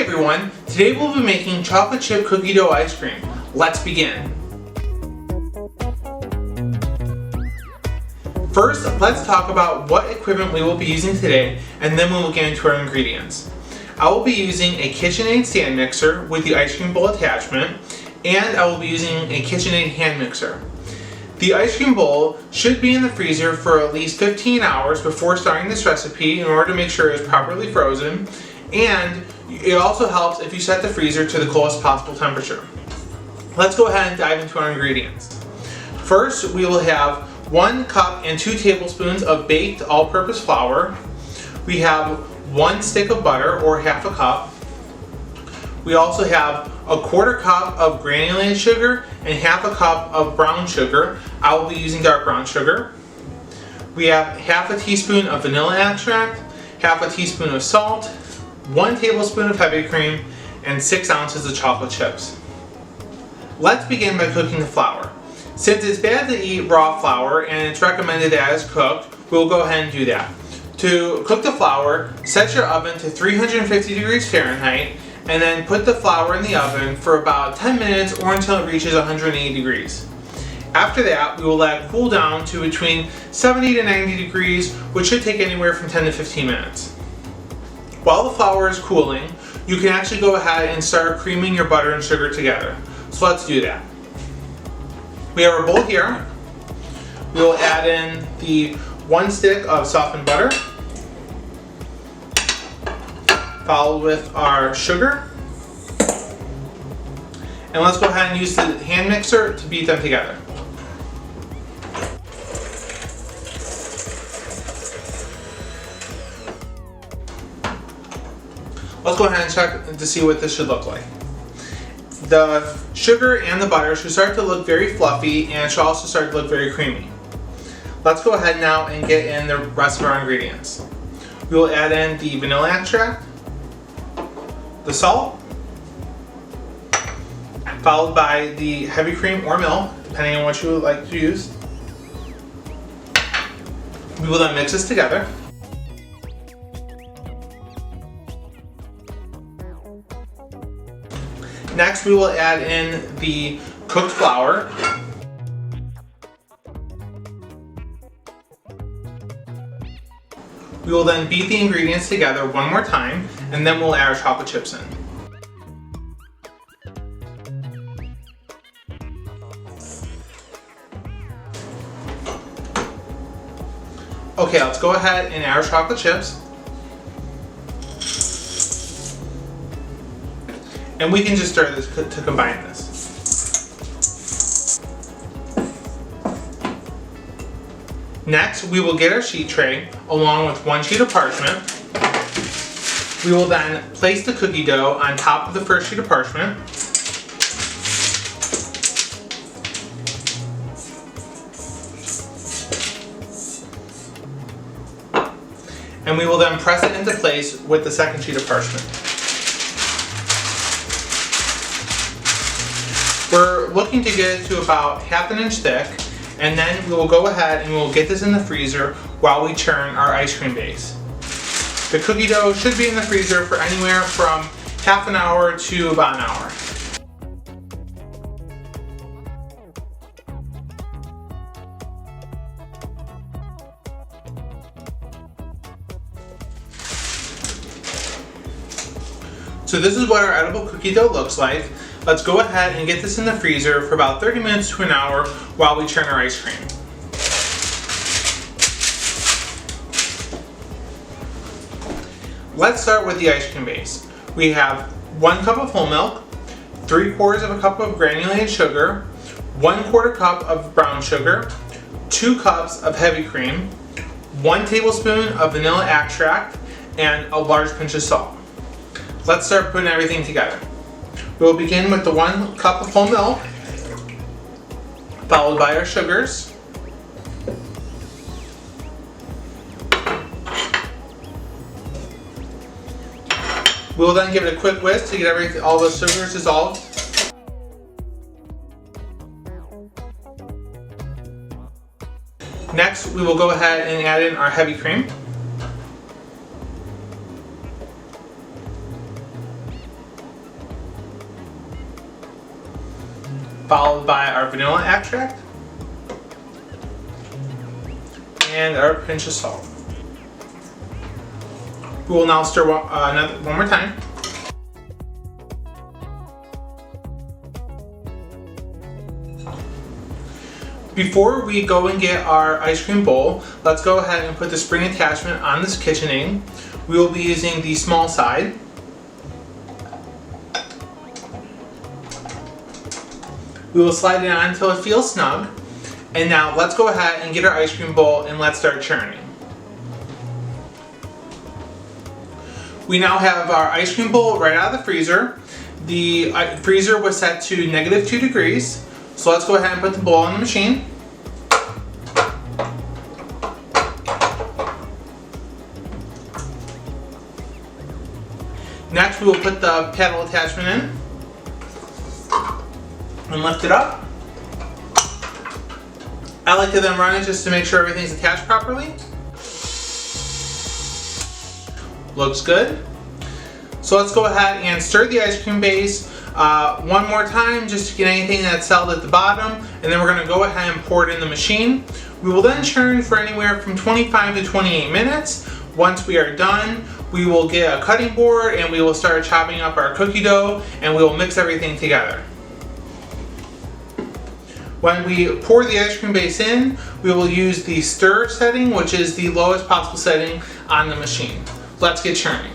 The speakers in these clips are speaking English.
everyone, today we'll be making chocolate chip cookie dough ice cream. Let's begin. First, let's talk about what equipment we will be using today, and then we'll get into our ingredients. I will be using a KitchenAid stand mixer with the ice cream bowl attachment, and I will be using a KitchenAid hand mixer. The ice cream bowl should be in the freezer for at least 15 hours before starting this recipe in order to make sure it's properly frozen, and it also helps if you set the freezer to the coldest possible temperature. Let's go ahead and dive into our ingredients. First, we will have 1 cup and 2 tablespoons of baked all-purpose flour. We have 1 stick of butter, or half a cup. We also have a 1/4 cup of granulated sugar and half a cup of brown sugar. I will be using dark brown sugar. We have half a teaspoon of vanilla extract, half a teaspoon of salt, 1 tablespoon of heavy cream, and 6 ounces of chocolate chips. Let's begin by cooking the flour. Since it's bad to eat raw flour and it's recommended that it's cooked, we'll go ahead and do that. To cook the flour, set your oven to 350 degrees Fahrenheit and then put the flour in the oven for about 10 minutes or until it reaches 180 degrees. After that, we will let it cool down to between 70 to 90 degrees, which should take anywhere from 10 to 15 minutes. While the flour is cooling, you can actually go ahead and start creaming your butter and sugar together. So let's do that. We have our bowl here. We will add in the 1 stick of softened butter, followed with our sugar. And let's go ahead and use the hand mixer to beat them together. Let's go ahead and check to see what this should look like. The sugar and the butter should start to look very fluffy, and it should also start to look very creamy. Let's go ahead now and get in the rest of our ingredients. We will add in the vanilla extract, the salt, followed by the heavy cream or milk, depending on what you would like to use. We will then mix this together. Next, we will add in the cooked flour. We will then beat the ingredients together one more time, and then we'll add our chocolate chips in. Okay, let's go ahead and add our chocolate chips. And we can just stir this to combine this. Next, we will get our sheet tray along with 1 sheet of parchment. We will then place the cookie dough on top of the first sheet of parchment. And we will then press it into place with the second sheet of parchment. We're looking to get it to about 1/2 inch thick, and then we will go ahead and we'll get this in the freezer while we churn our ice cream base. The cookie dough should be in the freezer for anywhere from half an hour to about an hour. So this is what our edible cookie dough looks like. Let's go ahead and get this in the freezer for about 30 minutes to an hour while we churn our ice cream. Let's start with the ice cream base. We have 1 cup of whole milk, 3/4 of a cup of granulated sugar, 1/4 cup of brown sugar, 2 cups of heavy cream, 1 tablespoon of vanilla extract, and a large pinch of salt. Let's start putting everything together. We'll begin with the 1 cup of whole milk, followed by our sugars. We'll then give it a quick whisk to get all the sugars dissolved. Next, we will go ahead and add in our heavy cream. followed by our vanilla extract, and our pinch of salt. We will now stir one more time. Before we go and get our ice cream bowl, let's go ahead and put the spring attachment on this KitchenAid. We will be using the small side. We will slide it on until it feels snug. And now let's go ahead and get our ice cream bowl and let's start churning. We now have our ice cream bowl right out of the freezer. The freezer was set to -2 degrees. So let's go ahead and put the bowl in the machine. Next we will put the paddle attachment in and lift it up. I like to then run it just to make sure everything's attached properly. Looks good. So let's go ahead and stir the ice cream base one more time just to get anything that's settled at the bottom, and then we're going to go ahead and pour it in the machine. We will then churn for anywhere from 25 to 28 minutes. Once we are done, we will get a cutting board and we will start chopping up our cookie dough and we will mix everything together. When we pour the ice cream base in, we will use the stir setting, which is the lowest possible setting on the machine. Let's get churning.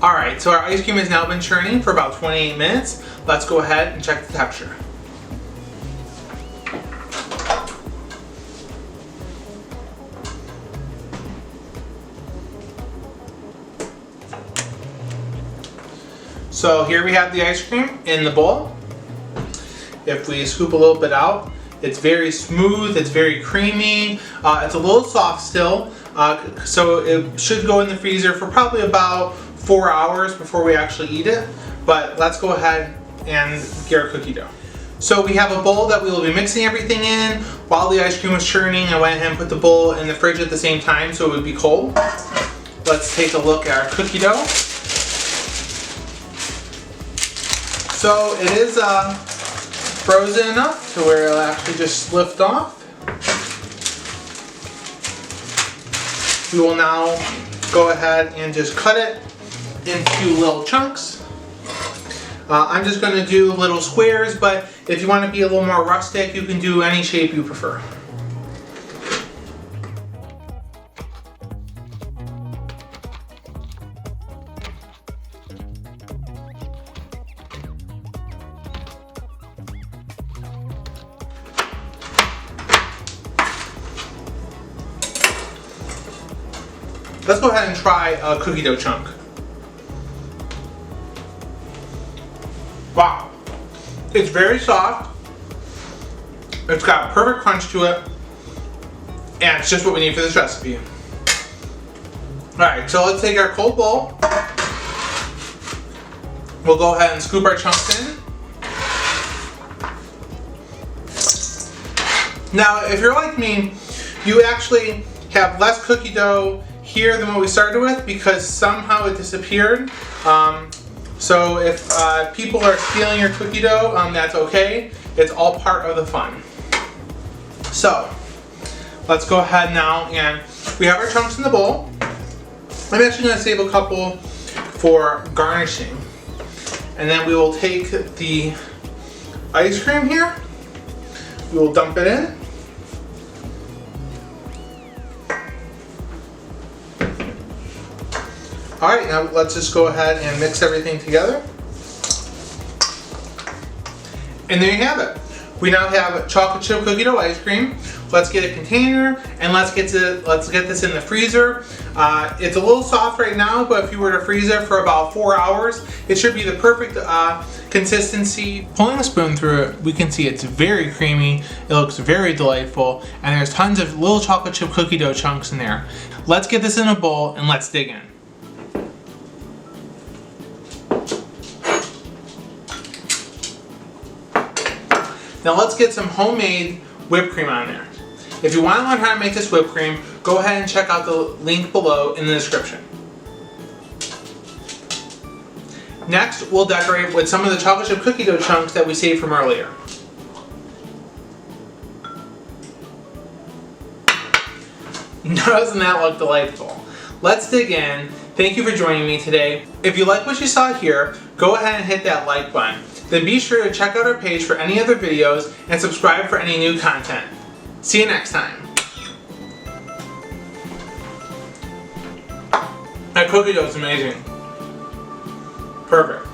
Alright, so our ice cream has now been churning for about 28 minutes. Let's go ahead and check the texture. So here we have the ice cream in the bowl. If we scoop a little bit out, it's very smooth, it's very creamy, it's a little soft still, so it should go in the freezer for probably about 4 hours before we actually eat it. But let's go ahead and get our cookie dough. So we have a bowl that we will be mixing everything in. While the ice cream was churning, I went ahead and put the bowl in the fridge at the same time so it would be cold. Let's take a look at our cookie dough. So it is frozen enough to where it'll actually just lift off. We will now go ahead and just cut it into little chunks. I'm just going to do little squares, but if you want to be a little more rustic, you can do any shape you prefer. Let's go ahead and try a cookie dough chunk. Wow, it's very soft. It's got a perfect crunch to it, and it's just what we need for this recipe. Alright, so let's take our cold bowl. We'll go ahead and scoop our chunks in. Now, if you're like me, you actually have less cookie dough here than what we started with because somehow it disappeared. So if people are stealing your cookie dough, that's okay. It's all part of the fun. So let's go ahead now, and we have our chunks in the bowl. I'm actually going to save a couple for garnishing. And then we will take the ice cream here. We will dump it in. Alright, now let's just go ahead and mix everything together. And there you have it. We now have chocolate chip cookie dough ice cream. Let's get a container and let's get this in the freezer. It's a little soft right now, but if you were to freeze it for about 4 hours, it should be the perfect consistency. Pulling a spoon through it, we can see it's very creamy, it looks very delightful, and there's tons of little chocolate chip cookie dough chunks in there. Let's get this in a bowl and let's dig in. Now let's get some homemade whipped cream on there. If you want to learn how to make this whipped cream, go ahead and check out the link below in the description. Next, we'll decorate with some of the chocolate chip cookie dough chunks that we saved from earlier. Doesn't that look delightful? Let's dig in. Thank you for joining me today. If you like what you saw here, go ahead and hit that like button. Then be sure to check out our page for any other videos and subscribe for any new content. See you next time. That cookie dough is amazing. Perfect.